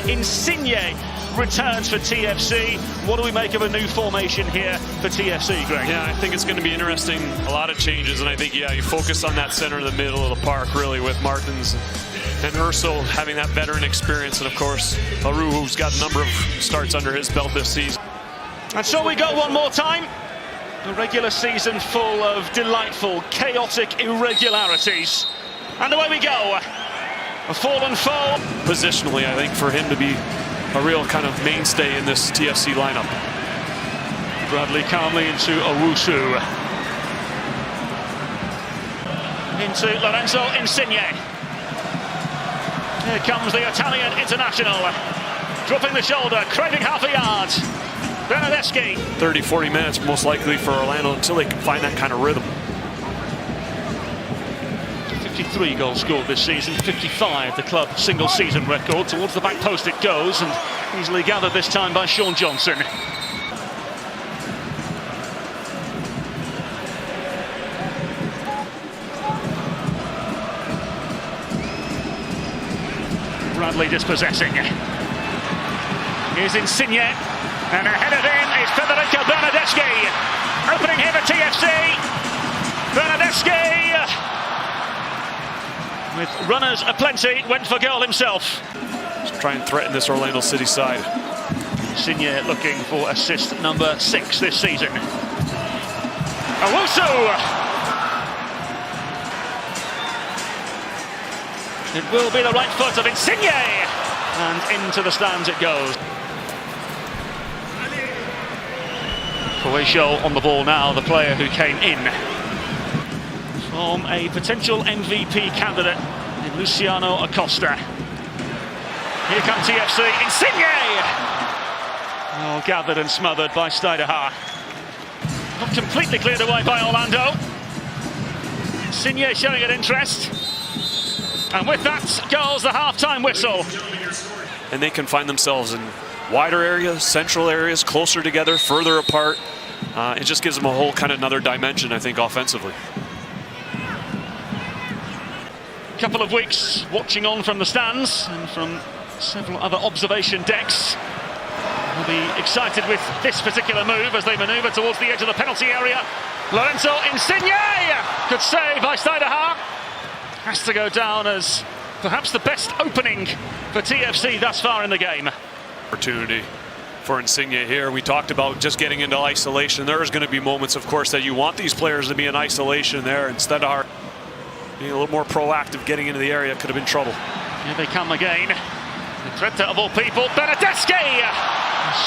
Insigne returns for TFC. What do we make of a new formation here for TFC, Greg? Yeah, I think it's going to be interesting. A lot of changes, and I think, yeah, you focus on that center of the middle of the park, really, with Martins and Urso having that veteran experience, and of course, Aru, who's got a number of starts under his belt this season. And so we go one more time. A regular season full of delightful, chaotic irregularities. And away we go. A fallen foe. Positionally, I think for him to be a real kind of mainstay in this TFC lineup. Bradley calmly into Owusu. Into Lorenzo Insigne. Here comes the Italian international. Dropping the shoulder, craving half a yard. Bernardeschi. 30-40 minutes most likely for Orlando until they can find that kind of rhythm. 53 goals scored this season, 55 the club single season record. Towards the back post it goes, and easily gathered this time by Sean Johnson. Bradley dispossessing. Here's Insigne, and headed in is Federico Bernardeschi. Opening here for TFC. Bernardeschi, with runners aplenty, went for goal himself. Just try and threaten this Orlando City side. Insigne looking for assist number 6 this season. Owusu! It will be the right foot of Insigne! And into the stands it goes. Croatia on the ball now, the player who came in from a potential MVP candidate in Luciano Acosta. Here come TFC, Insigne! Oh, gathered and smothered by Stuydehaar. Not completely cleared away by Orlando. Insigne showing an interest. And with that goes the half-time whistle. And they can find themselves in wider areas, central areas, closer together, further apart. It just gives them a whole kind of another dimension, I think, offensively. Couple of weeks watching on from the stands and from several other observation decks. We'll be excited with this particular move as they manoeuvre towards the edge of the penalty area. Lorenzo Insigne! Good save by Stuydehaar. Has to go down as perhaps the best opening for TFC thus far in the game. Opportunity for Insigne here. We talked about just getting into isolation. There's going to be moments, of course, that you want these players to be in isolation there. Instead of being a little more proactive, getting into the area could have been trouble. Here they come again. The threat of all people, Bernardeschi!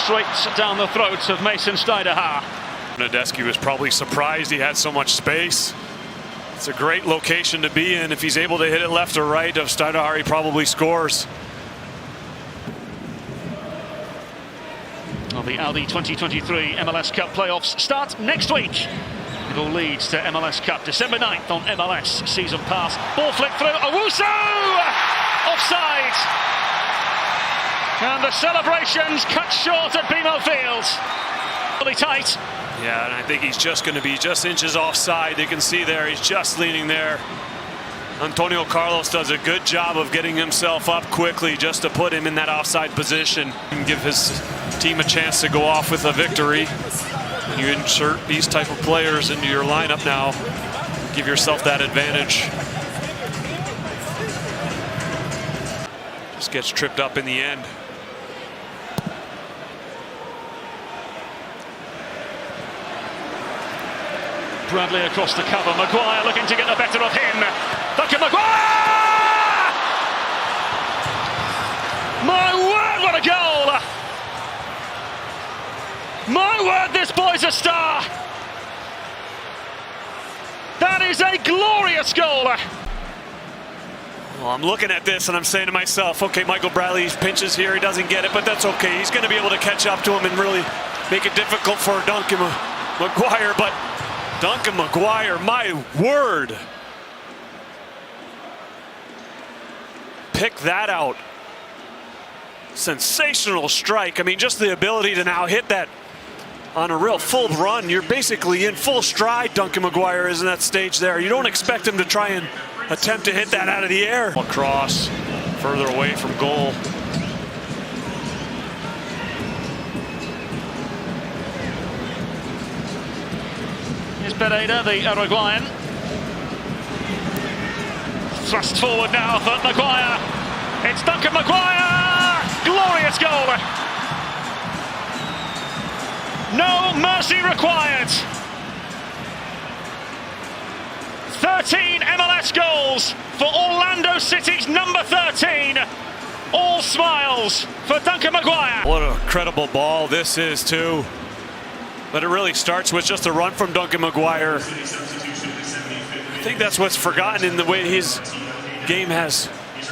Straight down the throat of Mason Stuydehaar. Bernardeschi was probably surprised he had so much space. It's a great location to be in. If he's able to hit it left or right of Stuydehaar, he probably scores. Well, the Audi 2023 MLS Cup playoffs start next week. It all leads to MLS Cup December 9th on MLS Season Pass. Ball flick through, Owusu! Offside! And the celebrations cut short at BMO Field. Really tight. Yeah, and I think he's just going to be just inches offside. You can see there, he's just leaning there. Antonio Carlos does a good job of getting himself up quickly just to put him in that offside position and give his team a chance to go off with a victory. When you insert these type of players into your lineup now, give yourself that advantage. Just gets tripped up in the end. Bradley across the cover. Maguire looking to get the better of him. Duncan Maguire! My word, what a goal! My word, this boy's a star! That is a glorious goal! Well, I'm looking at this and I'm saying to myself, okay, Michael Bradley pinches here, he doesn't get it, but that's okay. He's going to be able to catch up to him and really make it difficult for Duncan Maguire, but Duncan Maguire, my word. Pick that out. Sensational strike. I mean, just the ability to now hit that on a real full run. You're basically in full stride. Duncan Maguire is in that stage there. You don't expect him to try and attempt to hit that out of the air. Across, further away from goal. Pereira, the Uruguayan. Thrust forward now for Maguire. It's Duncan Maguire! Glorious goal! No mercy required. 13 MLS goals for Orlando City's number 13. All smiles for Duncan Maguire. What a credible ball this is too. But it really starts with just a run from Duncan Maguire. I think that's what's forgotten in the way his game has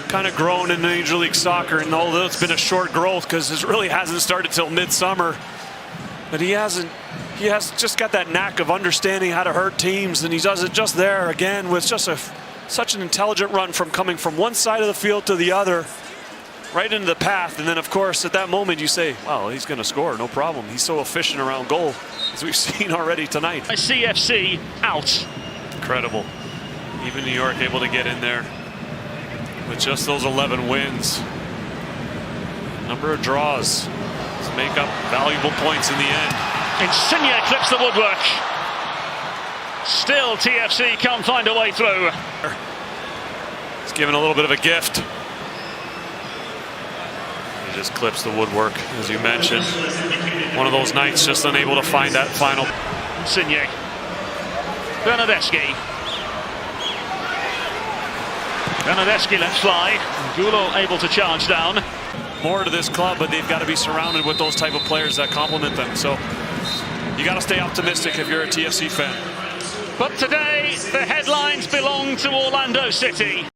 kind of grown in Major League Soccer. And although it's been a short growth because it really hasn't started till midsummer, but he has just got that knack of understanding how to hurt teams, and he does it just there again with just such an intelligent run from coming from one side of the field to the other, right into the path. And then of course at that moment you say, wow, he's going to score, no problem. He's so efficient around goal, as we've seen already tonight. CFC out. Incredible. Even New York able to get in there with just those 11 wins. Number of draws to make up valuable points in the end. Insigne clips the woodwork. Still TFC can't find a way through. He's given a little bit of a gift. He just clips the woodwork, as you mentioned. One of those nights just unable to find that final. Insigne. Bernardeschi. Bernardeschi let fly. Gulo able to charge down. More to this club, but they've got to be surrounded with those type of players that complement them. So you got to stay optimistic if you're a TFC fan. But today, the headlines belong to Orlando City.